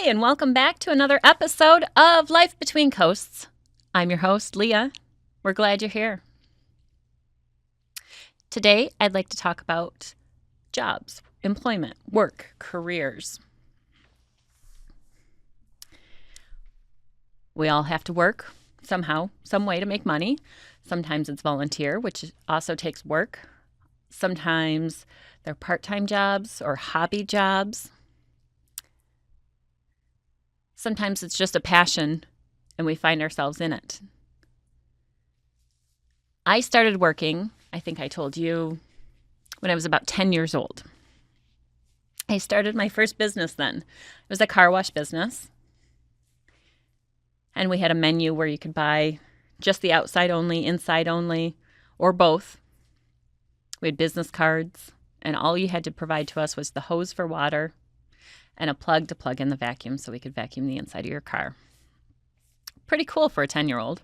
Hi, and welcome back to another episode of Life Between Coasts. I'm your host, Leah. We're glad you're here. Today, I'd like to talk about jobs, employment, work, careers. We all have to work somehow, some way to make money. Sometimes it's volunteer, which also takes work. Sometimes they're part-time jobs or hobby jobs. Sometimes it's just a passion and we find ourselves in it. I started working, I think I told you, when I was about 10 years old. I started my first business then. It was a car wash business. And we had a menu where you could buy just the outside only, inside only, or both. We had business cards, and all you had to provide to us was the hose for water and a plug to plug in the vacuum so we could vacuum the inside of your car. Pretty cool for a 10-year-old.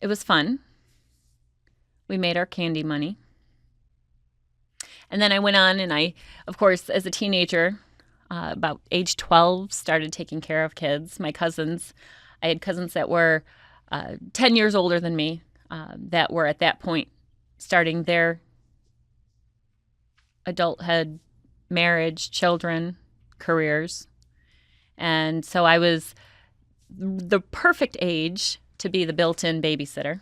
It was fun. We made our candy money. And then I went on and I, of course, as a teenager, about age 12, started taking care of kids. My cousins, I had cousins that were 10 years older than me that were at that point starting their adulthood, marriage, children, careers. And so I was the perfect age to be the built-in babysitter.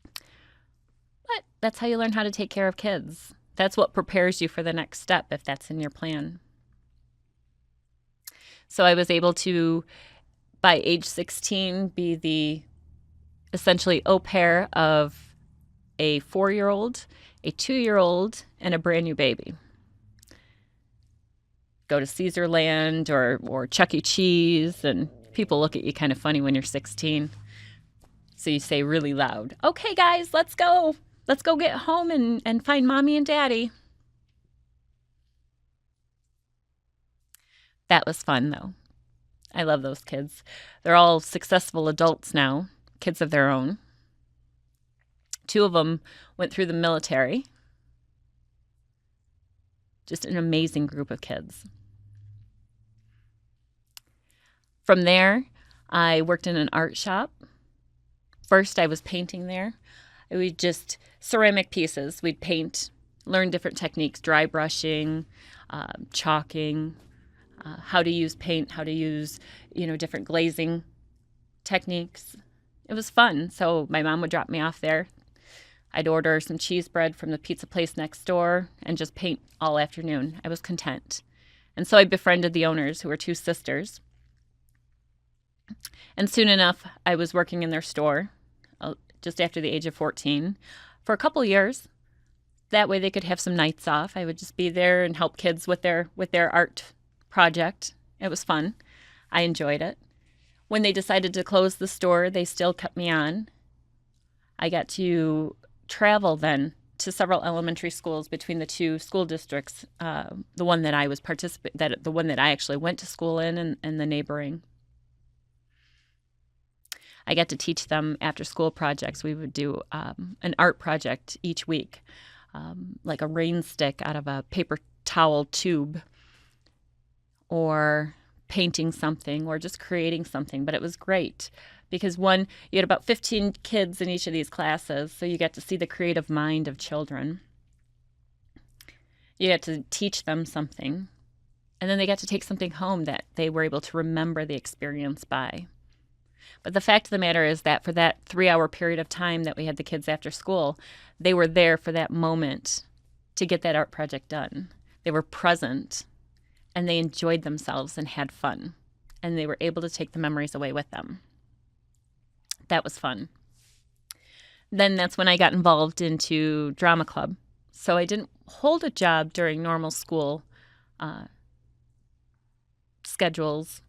But that's how you learn how to take care of kids. That's what prepares you for the next step if that's in your plan. So I was able to, by age 16, be the essentially au pair of a 4-year-old, a 2-year-old, and a brand new baby. Go to Caesarland or Chuck E. Cheese, and people look at you kind of funny when you're 16. So you say really loud, "Okay, guys, let's go. Let's go get home and find mommy and daddy." That was fun, though. I love those kids. They're all successful adults now, kids of their own. 2 of them went through the military. Just an amazing group of kids. From there, I worked in an art shop. First, I was painting there. We just ceramic pieces. We'd paint, learn different techniques, dry brushing, chalking, how to use paint, how to use, different glazing techniques. It was fun. So my mom would drop me off there. I'd order some cheese bread from the pizza place next door and just paint all afternoon. I was content. And so I befriended the owners, who were 2 sisters. And soon enough, I was working in their store just after the age of 14 for a couple years. That way they could have some nights off. I would just be there and help kids with their art project. It was fun. I enjoyed it. When they decided to close the store, they still kept me on. I got to travel then to several elementary schools between the 2 school districts, the one that I was the one that I actually went to school in and the neighboring. I got to teach them after school projects. We would do an art project each week, like a rain stick out of a paper towel tube, or painting something, or just creating something. But it was great because you had about 15 kids in each of these classes, so you get to see the creative mind of children. You get to teach them something, and then they got to take something home that they were able to remember the experience by. But the fact of the matter is that for that 3-hour period of time that we had the kids after school, they were there for that moment to get that art project done. They were present, and they enjoyed themselves and had fun, and they were able to take the memories away with them. That was fun. Then that's when I got involved into drama club. So I didn't hold a job during normal school schedules,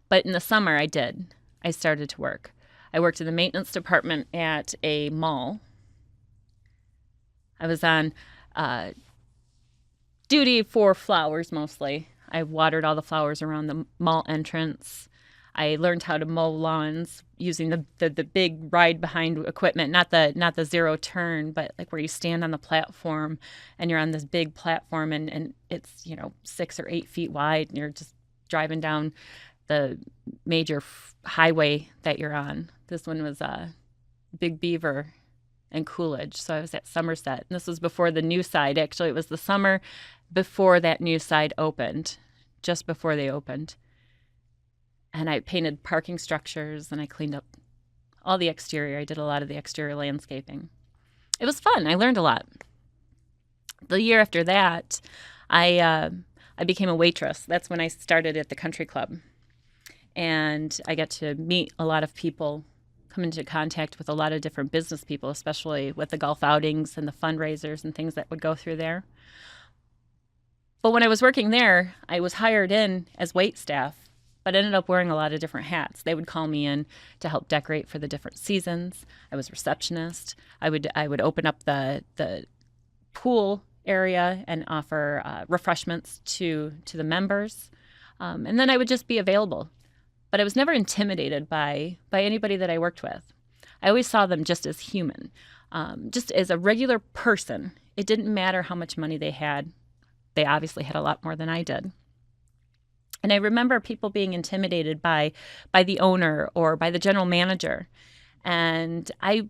but in the summer I did. I started to work. I worked in the maintenance department at a mall. I was on duty for flowers mostly. I watered all the flowers around the mall entrance. I learned how to mow lawns using the big ride behind equipment, not the zero turn, but like where you stand on the platform and you're on this big platform and it's 6 or 8 feet wide and you're just driving down the major highway that you're on. This one was Big Beaver and Coolidge. So I was at Somerset. And this was before the new side. Actually, it was the summer before that new side opened, just before they opened. And I painted parking structures and I cleaned up all the exterior. I did a lot of the exterior landscaping. It was fun. I learned a lot. The year after that, I became a waitress. That's when I started at the country club. And I got to meet a lot of people, come into contact with a lot of different business people, especially with the golf outings and the fundraisers and things that would go through there. But when I was working there, I was hired in as wait staff, but ended up wearing a lot of different hats. They would call me in to help decorate for the different seasons. I was receptionist. I would open up the pool area and offer refreshments to the members. And then I would just be available. But I was never intimidated by anybody that I worked with. I always saw them just as human, just as a regular person. It didn't matter how much money they had. They obviously had a lot more than I did. And I remember people being intimidated by the owner or by the general manager. And I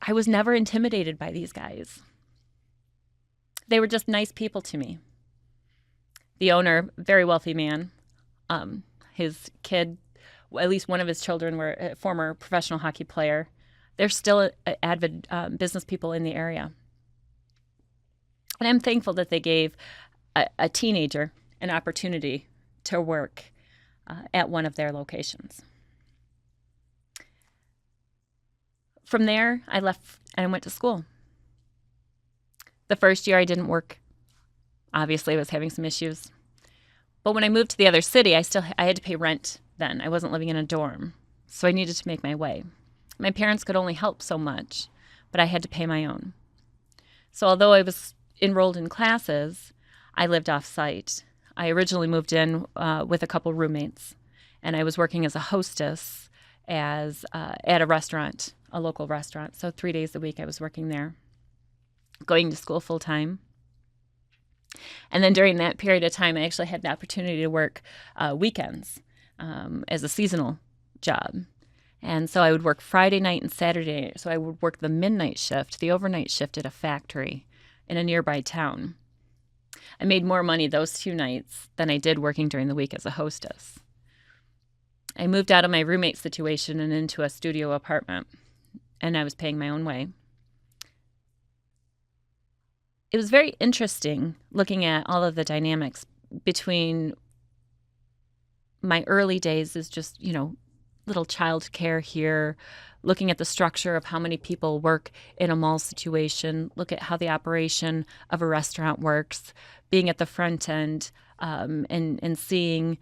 was never intimidated by these guys. They were just nice people to me. The owner, very wealthy man, his kid, at least one of his children were a former professional hockey player. They're still avid business people in the area. And I'm thankful that they gave a teenager an opportunity to work at one of their locations. From there, I left and I went to school. The first year I didn't work. Obviously, I was having some issues. But when I moved to the other city, I had to pay rent then. I wasn't living in a dorm, so I needed to make my way. My parents could only help so much, but I had to pay my own. So although I was enrolled in classes, I lived off-site. I originally moved in with a couple roommates, and I was working as a hostess at a restaurant, a local restaurant. So 3 days a week I was working there, going to school full-time. And then during that period of time, I actually had the opportunity to work weekends as a seasonal job. And so I would work Friday night and Saturday night. So I would work the midnight shift, the overnight shift at a factory in a nearby town. I made more money those 2 nights than I did working during the week as a hostess. I moved out of my roommate situation and into a studio apartment, and I was paying my own way. It was very interesting looking at all of the dynamics between my early days as just, little child care here, looking at the structure of how many people work in a mall situation, look at how the operation of a restaurant works, being at the front end and seeing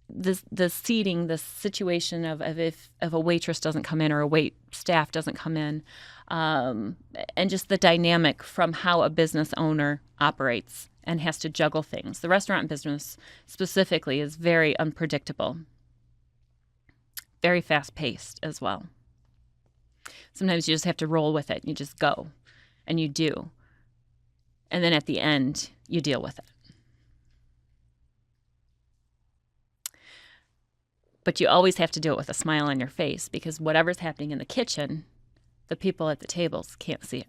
the seating, the situation of if a waitress doesn't come in or a wait staff doesn't come in, and just the dynamic from how a business owner operates and has to juggle things. The restaurant business specifically is very unpredictable, very fast-paced as well. Sometimes you just have to roll with it. You just go, and you do. And then at the end, you deal with it. But you always have to do it with a smile on your face, because whatever's happening in the kitchen, the people at the tables can't see it.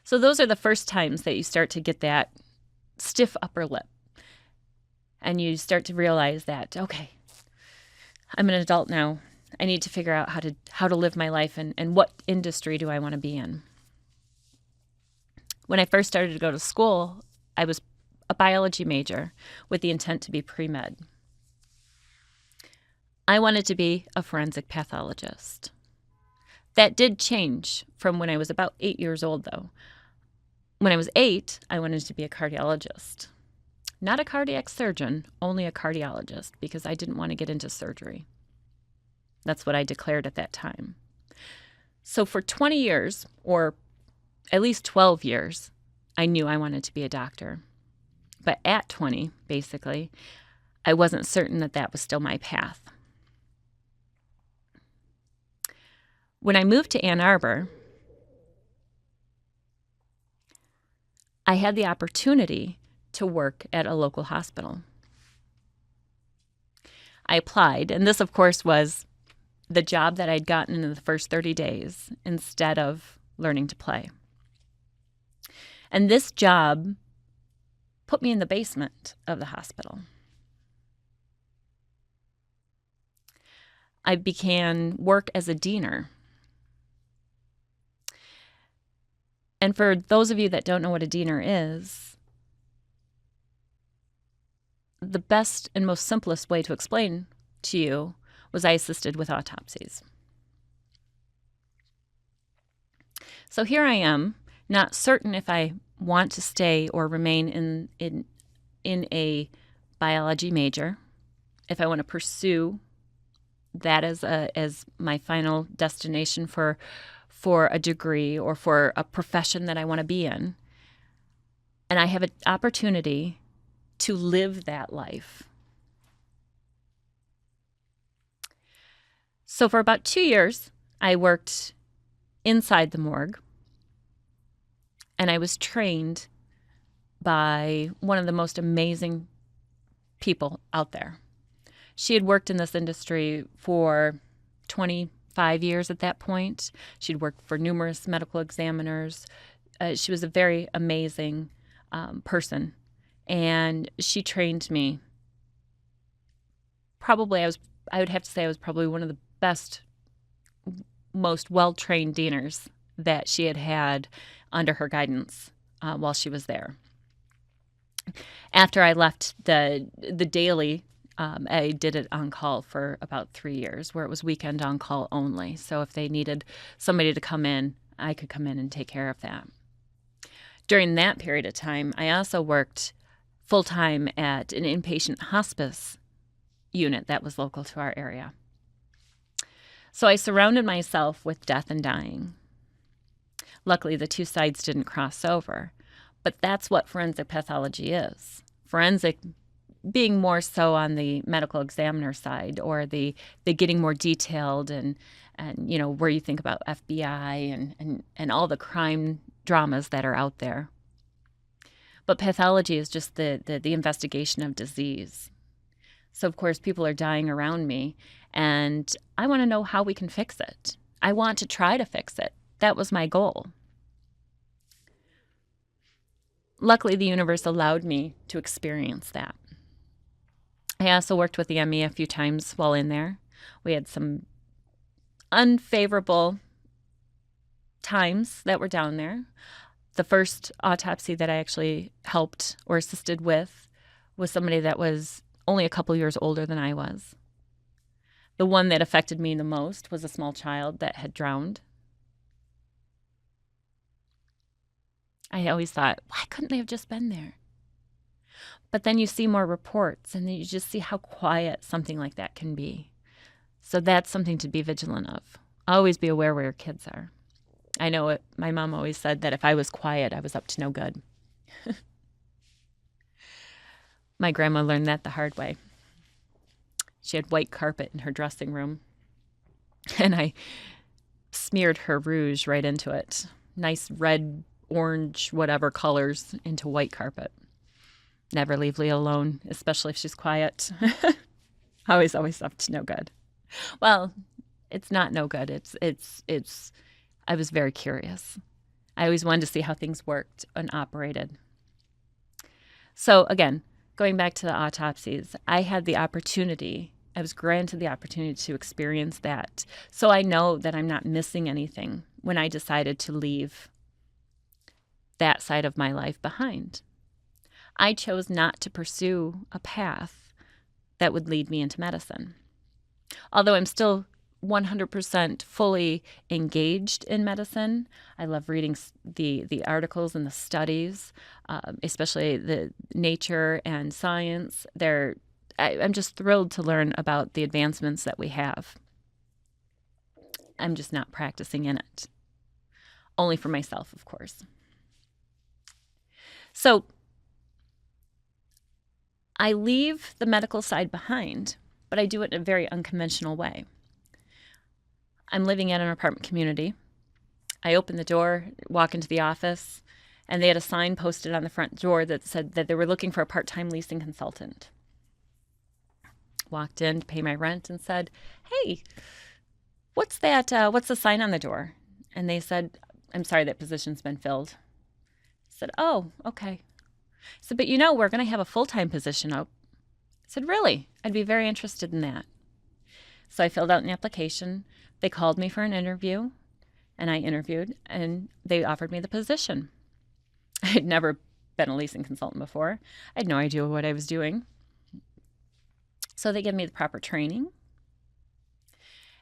So those are the first times that you start to get that stiff upper lip. And you start to realize that, okay, I'm an adult now. I need to figure out how to live my life and what industry do I want to be in. When I first started to go to school, I was a biology major with the intent to be pre-med. I wanted to be a forensic pathologist. That did change from when I was about 8 years old, though. When I was 8, I wanted to be a cardiologist. Not a cardiac surgeon, only a cardiologist, because I didn't want to get into surgery. That's what I declared at that time. So for 20 years, or at least 12 years, I knew I wanted to be a doctor. But at 20, basically, I wasn't certain that that was still my path. When I moved to Ann Arbor, I had the opportunity to work at a local hospital. I applied, and this, of course, was the job that I'd gotten in the first 30 days instead of learning to play. And this job put me in the basement of the hospital. I began work as a diener. And for those of you that don't know what a diener is, the best and most simplest way to explain to you was I assisted with autopsies. So here I am, not certain if I want to stay or remain in a biology major, if I want to pursue that as my final destination for a degree or for a profession that I want to be in. And I have an opportunity to live that life. So for about 2 years, I worked inside the morgue, and I was trained by one of the most amazing people out there. She had worked in this industry for 25 years at that point. She'd worked for numerous medical examiners. She was a very amazing person, and she trained me. Probably I would have to say I was probably one of the best, most well-trained dieners that she had under her guidance while she was there. After I left the daily, I did it on call for about 3 years, where it was weekend on call only. So if they needed somebody to come in, I could come in and take care of that. During that period of time, I also worked full-time at an inpatient hospice unit that was local to our area. So I surrounded myself with death and dying. Luckily, the two sides didn't cross over, but that's what forensic pathology is. Forensic being more so on the medical examiner side, or the getting more detailed and you know, where you think about FBI and all the crime dramas that are out there. But pathology is just the investigation of disease. So, of course, people are dying around me, and I want to know how we can fix it. I want to try to fix it. That was my goal. Luckily, the universe allowed me to experience that. I also worked with the ME a few times while in there. We had some unfavorable times that were down there. The first autopsy that I actually helped or assisted with was somebody that was only a couple years older than I was. The one that affected me the most was a small child that had drowned. I always thought, why couldn't they have just been there? But then you see more reports, and then you just see how quiet something like that can be. So that's something to be vigilant of. Always be aware where your kids are. I know it. My mom always said that if I was quiet, I was up to no good. My grandma learned that the hard way. She had white carpet in her dressing room, and I smeared her rouge right into it. Nice red, orange, whatever colors into white carpet. Never leave Leah alone, especially if she's quiet. Always up to no good. Well, it's not no good. It's. I was very curious. I always wanted to see how things worked and operated. So again, going back to the autopsies, I had the opportunity. I was granted the opportunity to experience that. So I know that I'm not missing anything when I decided to leave that side of my life behind. I chose not to pursue a path that would lead me into medicine. Although I'm still 100% fully engaged in medicine. I love reading the articles and the studies, especially the nature and science. I'm just thrilled to learn about the advancements that we have. I'm just not practicing in it. Only for myself, of course. So I leave the medical side behind, but I do it in a very unconventional way. I'm living in an apartment community. I open the door, walk into the office, And they had a sign posted on the front door that said that they were looking for a part-time leasing consultant. Walked in to pay my rent and said, "Hey, what's that? What's the sign on the door?" And they said, "I'm sorry, that position's been filled." I said, "Oh, okay." I said, "But we're going to have a full-time position up." I said, "Really? I'd be very interested in that." So I filled out an application. They called me for an interview, and I interviewed, and they offered me the position. I had never been a leasing consultant before. I had no idea what I was doing. So they gave me the proper training.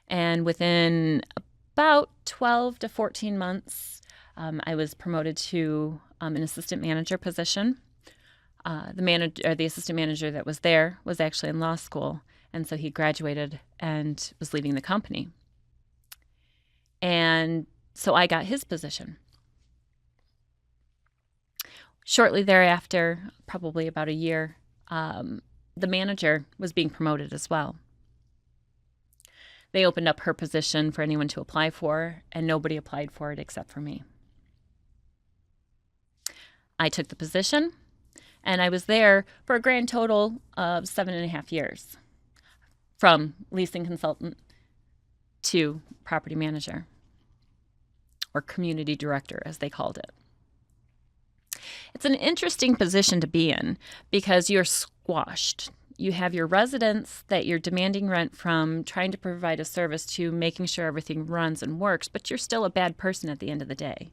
And within about 12 to 14 months, I was promoted to an assistant manager position. The assistant manager that was there was actually in law school, and so he graduated and was leaving the company. And so I got his position. Shortly thereafter, probably about a year, the manager was being promoted as well. They opened up her position for anyone to apply for, and nobody applied for it except for me. I took the position, and I was there for a grand total of 7.5 years, from leasing consultant to property manager, or community director, as they called it. It's an interesting position to be in because you're squashed. You have your residents that you're demanding rent from, trying to provide a service to, making sure everything runs and works, but you're still a bad person at the end of the day.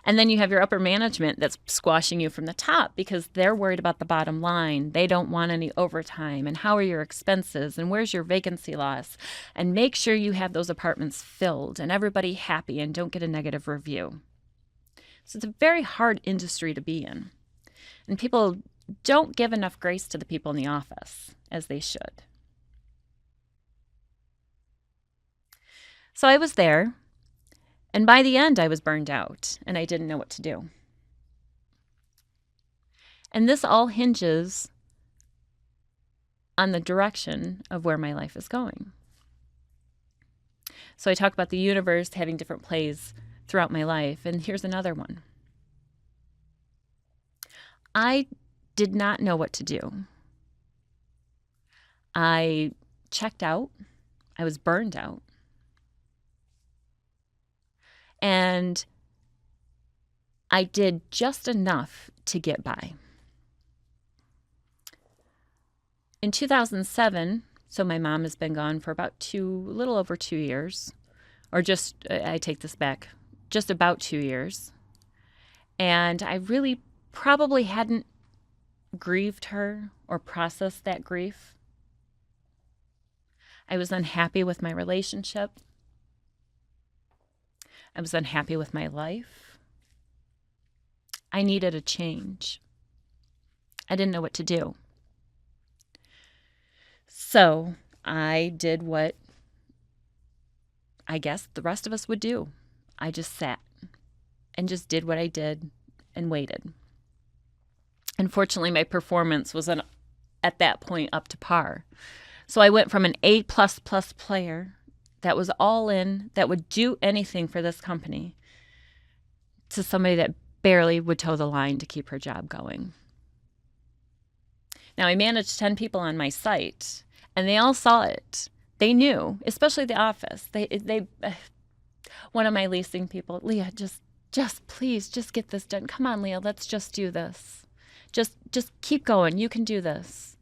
And then you have your upper management that's squashing you from the top because they're worried about the bottom line. They don't want any overtime. And how are your expenses? And where's your vacancy loss? And make sure you have those apartments filled and everybody happy and don't get a negative review. So it's a very hard industry to be in. And people don't give enough grace to the people in the office, as they should. So I was there, and by the end I was burned out, and I didn't know what to do. And this all hinges on the direction of where my life is going. So I talk about the universe having different plays throughout my life, and here's another one. I did not know what to do. I checked out. I was burned out. And I did just enough to get by. In 2007, so my mom has been gone for about a little over 2 years, or I take this back, just about 2 years. And I really probably hadn't grieved her or processed that grief. I was unhappy with my relationship. I was unhappy with my life. I needed a change. I didn't know what to do. So I did what I guess the rest of us would do. I just sat and just did what I did and waited. Unfortunately, my performance wasn't at that point up to par. So I went from an A++ player that was all in, that would do anything for this company, to somebody that barely would toe the line to keep her job going. Now, I managed 10 people on my site, and they all saw it. They knew, especially the office. They one of my leasing people, "Leah, just please, just get this done. Come on, Leah, let's just do this. Just keep going. You can do this."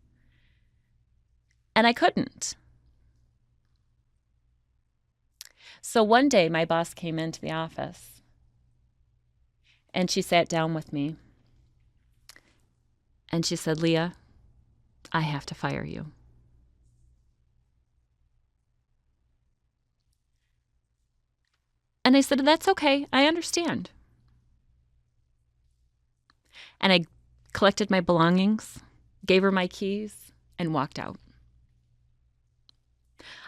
And I couldn't. So one day my boss came into the office and she sat down with me and she said, "Leah, I have to fire you." And I said, "That's okay. I understand." And I collected my belongings, gave her my keys, and walked out.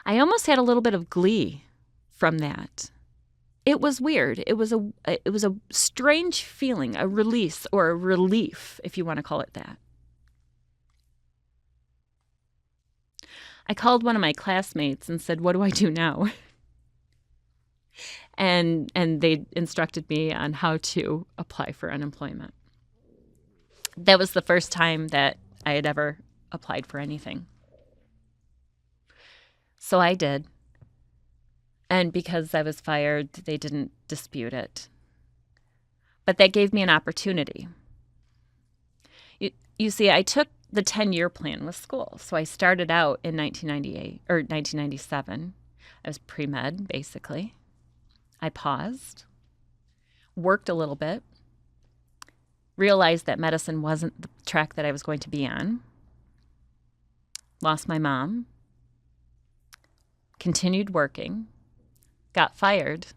I almost had a little bit of glee from that. It was weird. It was a strange feeling, a release or a relief, if you want to call it that. I called one of my classmates and said, "What do I do now?" and they instructed me on how to apply for unemployment. That was the first time that I had ever applied for anything. So I did. And because I was fired, they didn't dispute it. But that gave me an opportunity. You see, I took the 10-year plan with school. So I started out in 1998 or 1997. I was pre-med, basically. I paused, worked a little bit, realized that medicine wasn't the track that I was going to be on, lost my mom, continued working, got fired.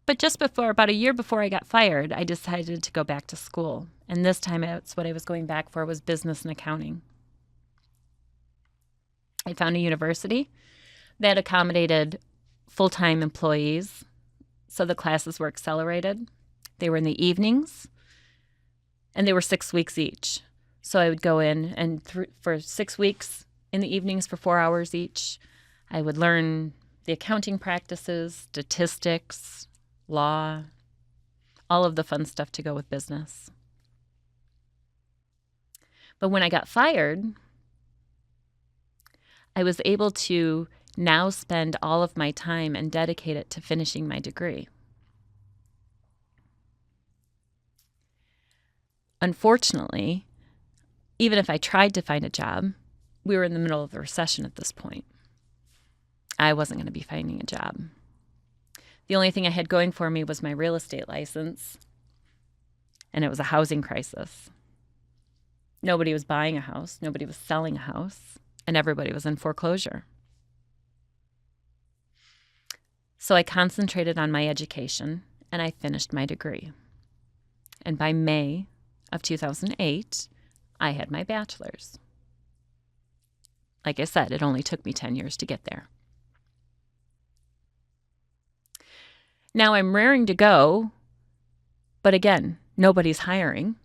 But just before, about a year before I got fired, I decided to go back to school. And this time, that's what I was going back for, was business and accounting. I found a university that accommodated full-time employees, so the classes were accelerated. They were in the evenings, and they were 6 weeks each. So I would go in, and for 6 weeks in the evenings for 4 hours each, I would learn the accounting practices, statistics, law, all of the fun stuff to go with business. But when I got fired, I was able to now spend all of my time and dedicate it to finishing my degree. Unfortunately, even if I tried to find a job, we were in the middle of a recession at this point. I wasn't going to be finding a job. The only thing I had going for me was my real estate license, and it was a housing crisis. Nobody was buying a house, nobody was selling a house, and everybody was in foreclosure. So I concentrated on my education, and I finished my degree. And by May of 2008, I had my bachelor's. Like I said, it only took me 10 years to get there. Now I'm raring to go, but again, nobody's hiring.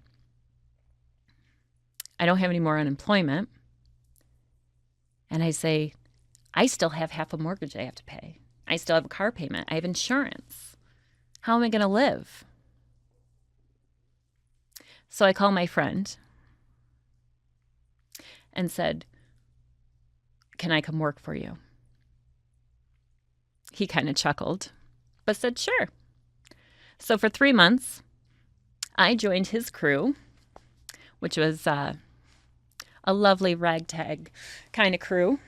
I don't have any more unemployment. And I say, I still have half a mortgage I have to pay. I still have a car payment. I have insurance. How am I going to live? So I call my friend and said, can I come work for you? He kind of chuckled, but said, sure. So for 3 months, I joined his crew, which was a lovely ragtag kind of crew.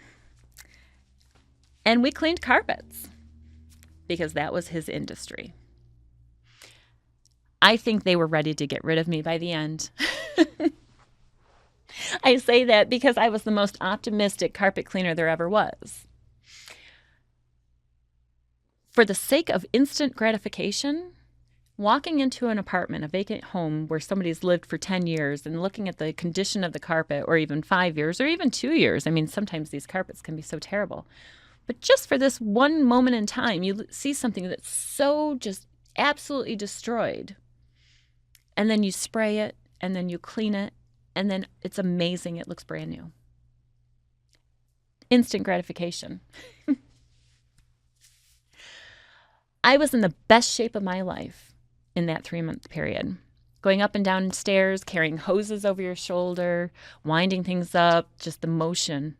And we cleaned carpets because that was his industry. I think they were ready to get rid of me by the end. I say that because I was the most optimistic carpet cleaner there ever was. For the sake of instant gratification, walking into an apartment, a vacant home where somebody's lived for 10 years and looking at the condition of the carpet, or even 5 years, or even 2 years. I mean, sometimes these carpets can be so terrible. But just for this one moment in time, you see something that's so just absolutely destroyed. And then you spray it, and then you clean it, and then it's amazing. It looks brand new. Instant gratification. I was in the best shape of my life in that 3-month period. Going up and down stairs, carrying hoses over your shoulder, winding things up, just the motion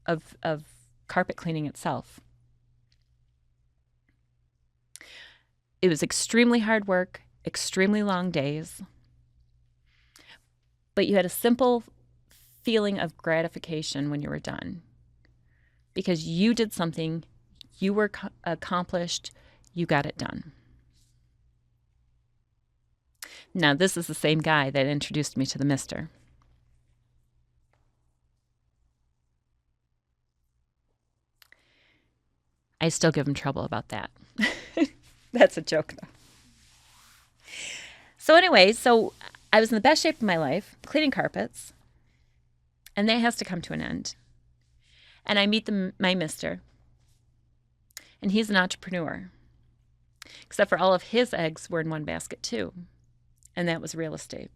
of carpet cleaning itself. It was extremely hard work, extremely long days, but you had a simple feeling of gratification when you were done because you did something, you were accomplished, you got it done. Now, this is the same guy that introduced me to the mister. I still give him trouble about that. That's a joke, though. So anyway, I was in the best shape of my life, cleaning carpets, and that has to come to an end. And I meet my mister, and he's an entrepreneur, except for all of his eggs were in one basket too, and that was real estate.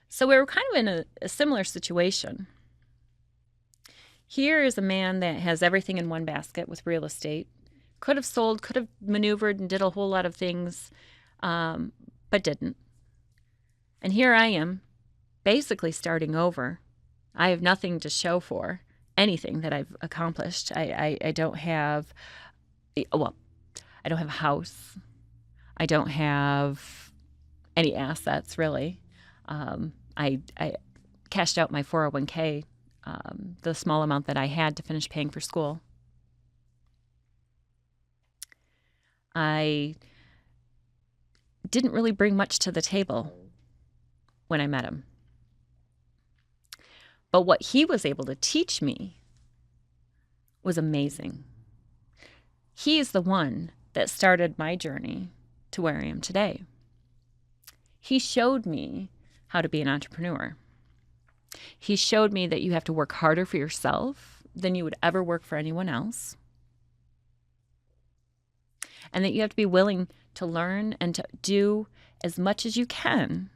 So we were kind of in a similar situation. Here is a man that has everything in one basket with real estate, Could have sold, could have maneuvered and did a whole lot of things, but didn't. And here I am, basically starting over. I have nothing to show for anything that I've accomplished. I don't have, well, I don't have a house. I don't have any assets, really. I cashed out my 401k, the small amount that I had to finish paying for school. I didn't really bring much to the table when I met him. But what he was able to teach me was amazing. He is the one that started my journey to where I am today. He showed me how to be an entrepreneur. He showed me that you have to work harder for yourself than you would ever work for anyone else. And that you have to be willing to learn and to do as much as you can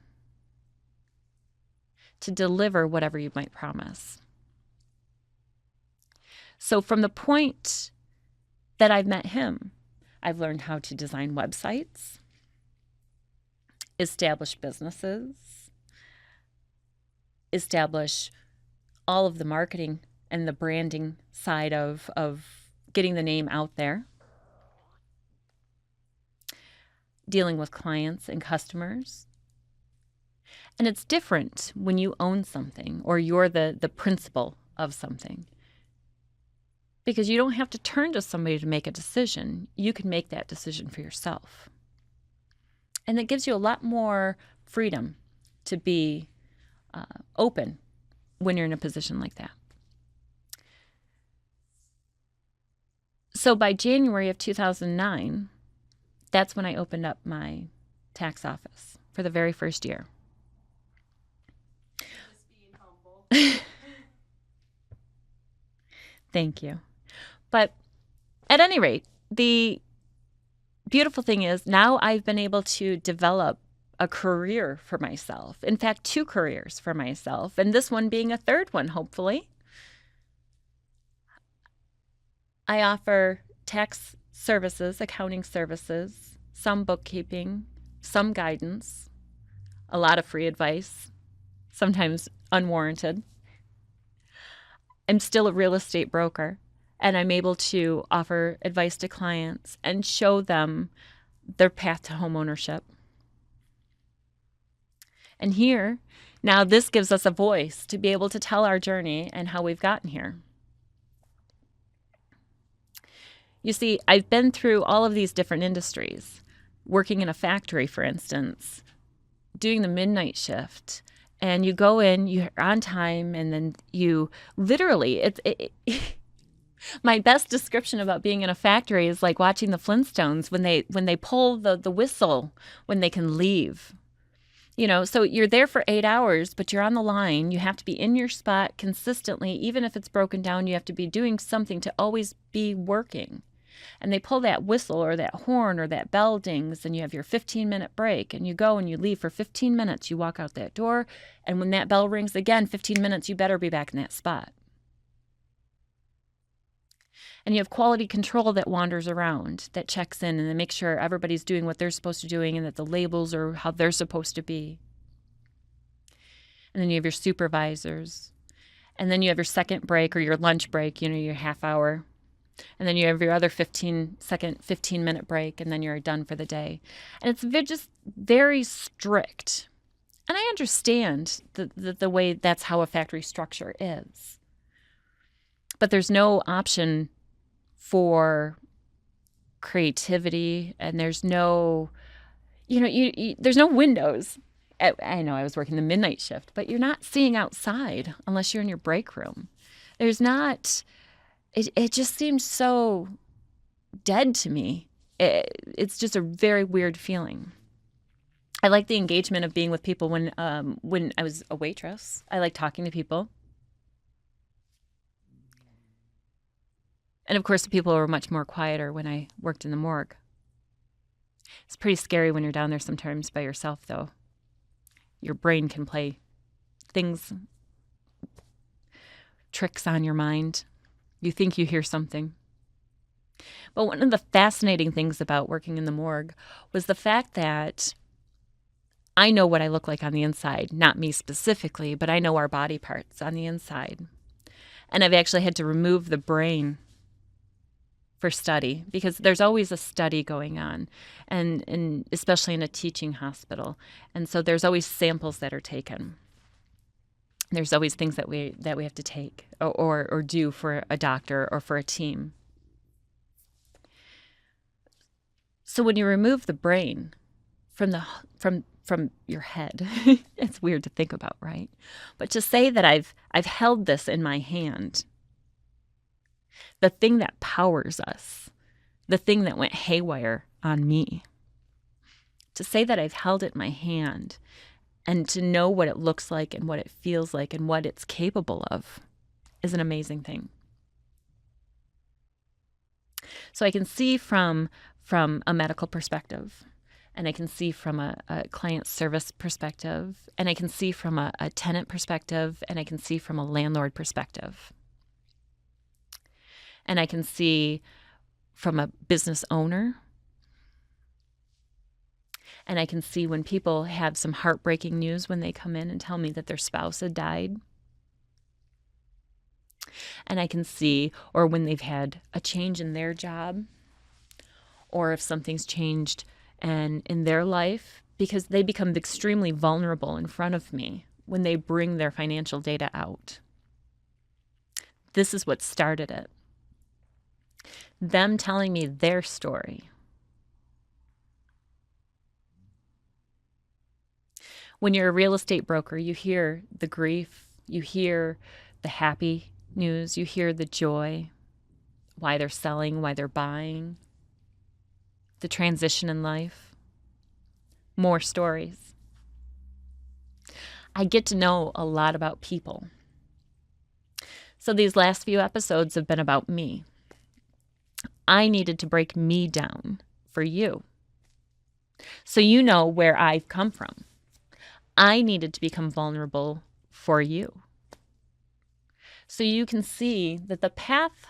to deliver whatever you might promise. So from the point that I've met him, I've learned how to design websites, establish businesses, establish all of the marketing and the branding side of getting the name out there, dealing with clients and customers. And it's different when you own something or you're the principal of something, because you don't have to turn to somebody to make a decision. You can make that decision for yourself. And that gives you a lot more freedom to be open when you're in a position like that. So by January of 2009, that's when I opened up my tax office for the very first year. Just being humble. Thank you. But at any rate, the beautiful thing is now I've been able to develop a career for myself. In fact, 2 careers for myself, and this one being a third one, hopefully. I offer tax services, accounting services, some bookkeeping, some guidance, a lot of free advice, sometimes unwarranted. I'm still a real estate broker, and I'm able to offer advice to clients and show them their path to homeownership. And here, now this gives us a voice to be able to tell our journey and how we've gotten here. You see, I've been through all of these different industries, working in a factory, for instance, doing the midnight shift. And you go in, you're on time, and then you literally, my best description about being in a factory is like watching the Flintstones when they pull the whistle when they can leave. You know, so you're there for 8 hours, but you're on the line. You have to be in your spot consistently. Even if it's broken down, you have to be doing something to always be working. And they pull that whistle or that horn or that bell dings, and you have your 15-minute break, and you go and you leave for 15 minutes. You walk out that door, and when that bell rings again, 15 minutes, you better be back in that spot. And you have quality control that wanders around, that checks in and makes sure everybody's doing what they're supposed to be doing and that the labels are how they're supposed to be. And then you have your supervisors. And then you have your second break or your lunch break, you know, your half hour. And then you have your other 15-minute break, and then you're done for the day. And it's just very strict. And I understand the way that's how a factory structure is. But there's no option for creativity, and there's no, there's no windows. I know I was working the midnight shift, but you're not seeing outside unless you're in your break room. There's not, it just seems so dead to me. It's just a very weird feeling. I like the engagement of being with people when I was a waitress. I like talking to people. And of course, the people were much more quieter when I worked in the morgue. It's pretty scary when you're down there sometimes by yourself, though. Your brain can play tricks on your mind. You think you hear something, But one of the fascinating things about working in the morgue was the fact that I know what I look like on the inside, not me specifically, but I know our body parts on the inside. And I've actually had to remove the brain for study because there's always a study going on, and especially in a teaching hospital. And so there's always samples that are taken. There's always things that we have to take or do for a doctor or for a team. So when you remove the brain from your head, it's weird to think about, right? But to say that I've held this in my hand, the thing that powers us, the thing that went haywire on me, to say that I've held it in my hand and to know what it looks like and what it feels like and what it's capable of is an amazing thing. So I can see from a medical perspective, and I can see from a client service perspective, and I can see from a tenant perspective, and I can see from a landlord perspective. And I can see from a business owner. And I can see when people have some heartbreaking news when they come in and tell me that their spouse had died. And I can see, or when they've had a change in their job, or if something's changed and in their life, because they become extremely vulnerable in front of me when they bring their financial data out. This is what started it. Them telling me their story. When you're a real estate broker, you hear the grief, you hear the happy news, you hear the joy, why they're selling, why they're buying, the transition in life, more stories. I get to know a lot about people. So these last few episodes have been about me. I needed to break me down for you, so you know where I've come from. I needed to become vulnerable for you, so you can see that the path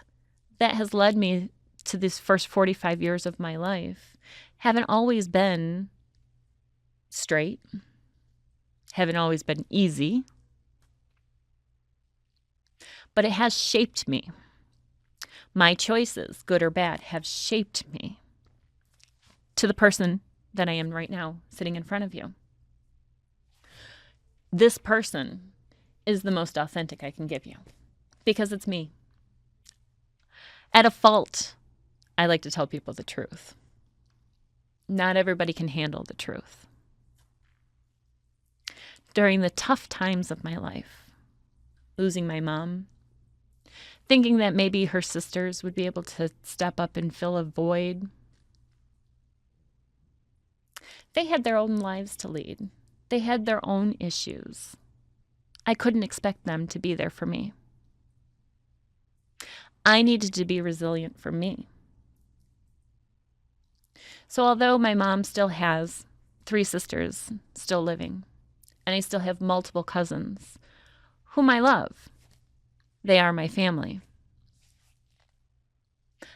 that has led me to these first 45 years of my life haven't always been straight, haven't always been easy, but it has shaped me. My choices, good or bad, have shaped me to the person that I am right now, sitting in front of you. This person is the most authentic I can give you because it's me. At a fault, I like to tell people the truth. Not everybody can handle the truth. During the tough times of my life, losing my mom, thinking that maybe her sisters would be able to step up and fill a void. They had their own lives to lead. They had their own issues. I couldn't expect them to be there for me. I needed to be resilient for me. So although my mom still has 3 sisters still living, and I still have multiple cousins whom I love, they are my family.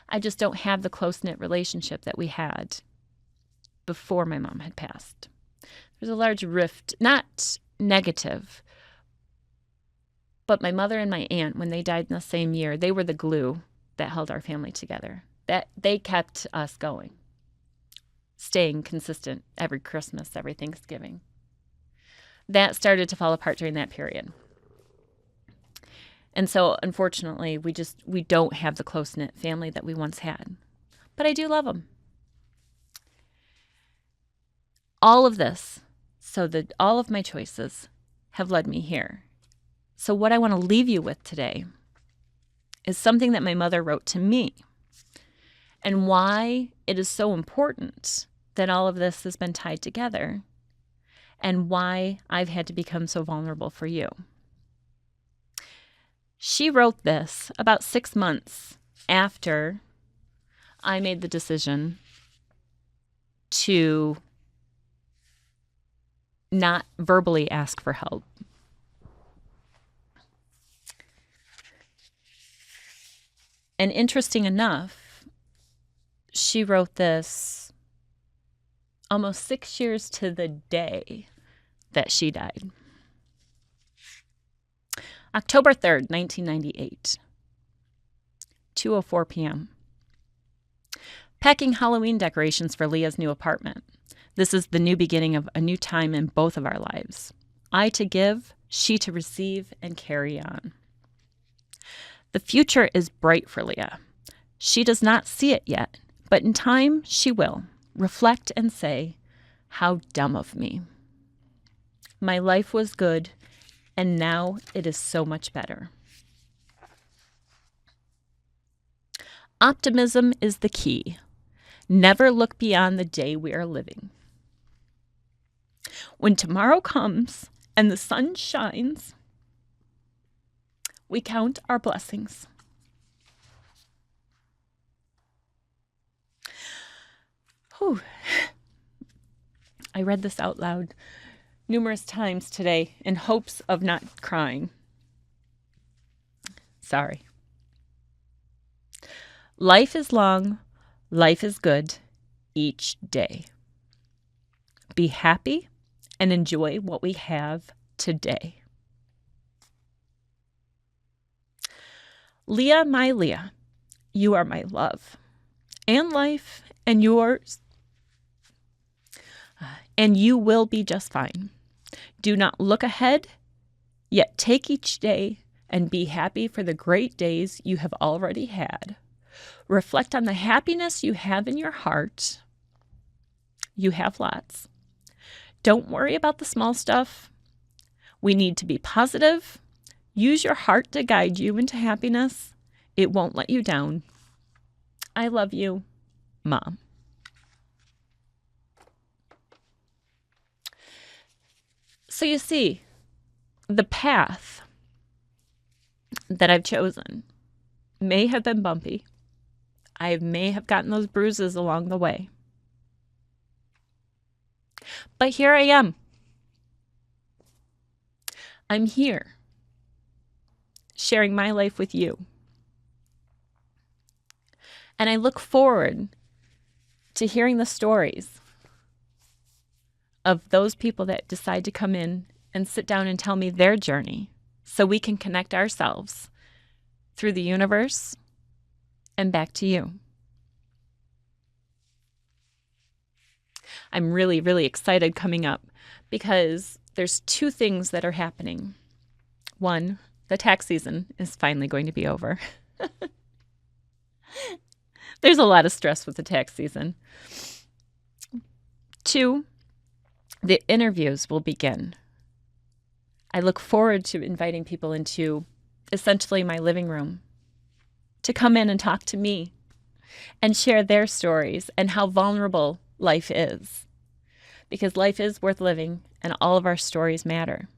I just don't have the close-knit relationship that we had before my mom had passed. There's a large rift, not negative, but my mother and my aunt, when they died in the same year, they were the glue that held our family together. That they kept us going, staying consistent every Christmas, every Thanksgiving. That started to fall apart during that period. And so, unfortunately, we don't have the close-knit family that we once had. But I do love them. All of this, so that all of my choices have led me here. So what I want to leave you with today is something that my mother wrote to me, and why it is so important that all of this has been tied together, and why I've had to become so vulnerable for you. She wrote this about 6 months after I made the decision to not verbally ask for help. And interesting enough, she wrote this almost 6 years to the day that she died. October 3rd, 1998, 2:04 p.m. Packing Halloween decorations for Leah's new apartment. This is the new beginning of a new time in both of our lives. I to give, she to receive and carry on. The future is bright for Leah. She does not see it yet, but in time she will reflect and say, "How dumb of me. My life was good, and now it is so much better." Optimism is the key. Never look beyond the day we are living. When tomorrow comes and the sun shines, we count our blessings. Whew. I read this out loud numerous times today in hopes of not crying. Sorry. Life is long, life is good, each day. Be happy and enjoy what we have today. Leah, my Leah, you are my love and life and yours, and you will be just fine. Do not look ahead, yet take each day and be happy for the great days you have already had. Reflect on the happiness you have in your heart. You have lots. Don't worry about the small stuff. We need to be positive. Use your heart to guide you into happiness. It won't let you down. I love you, Mom. So you see, the path that I've chosen may have been bumpy. I may have gotten those bruises along the way. But here I am. I'm here, sharing my life with you. And I look forward to hearing the stories of those people that decide to come in and sit down and tell me their journey so we can connect ourselves through the universe and back to you. I'm really, really excited coming up because there's two things that are happening. One, the tax season is finally going to be over. There's a lot of stress with the tax season. Two, the interviews will begin. I look forward to inviting people into essentially my living room to come in and talk to me and share their stories and how vulnerable life is. Because life is worth living and all of our stories matter.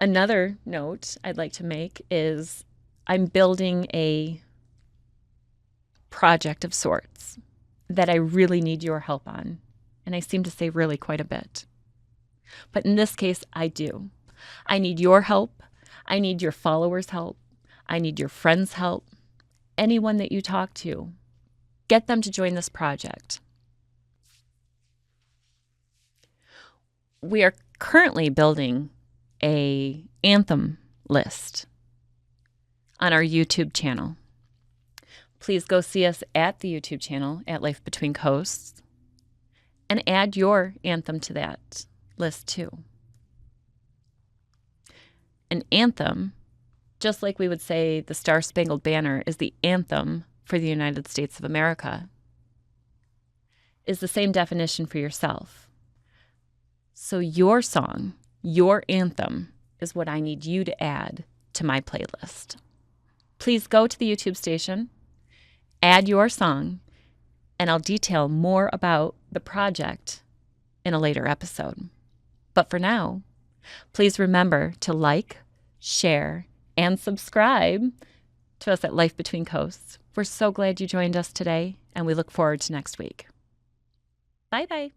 Another note I'd like to make is I'm building a project of sorts that I really need your help on. And I seem to say really quite a bit. But in this case, I do. I need your help. I need your followers' help. I need your friends' help. Anyone that you talk to, get them to join this project. We are currently building an anthem list on our YouTube channel. Please go see us at the YouTube channel at Life Between Coasts and add your anthem to that list too. An anthem, just like we would say the Star-Spangled Banner is the anthem for the United States of America, is the same definition for yourself. So your song, your anthem, is what I need you to add to my playlist. Please go to the YouTube station, add your song, and I'll detail more about the project in a later episode. But for now, please remember to like, share, and subscribe to us at Life Between Coasts. We're so glad you joined us today, and we look forward to next week. Bye-bye.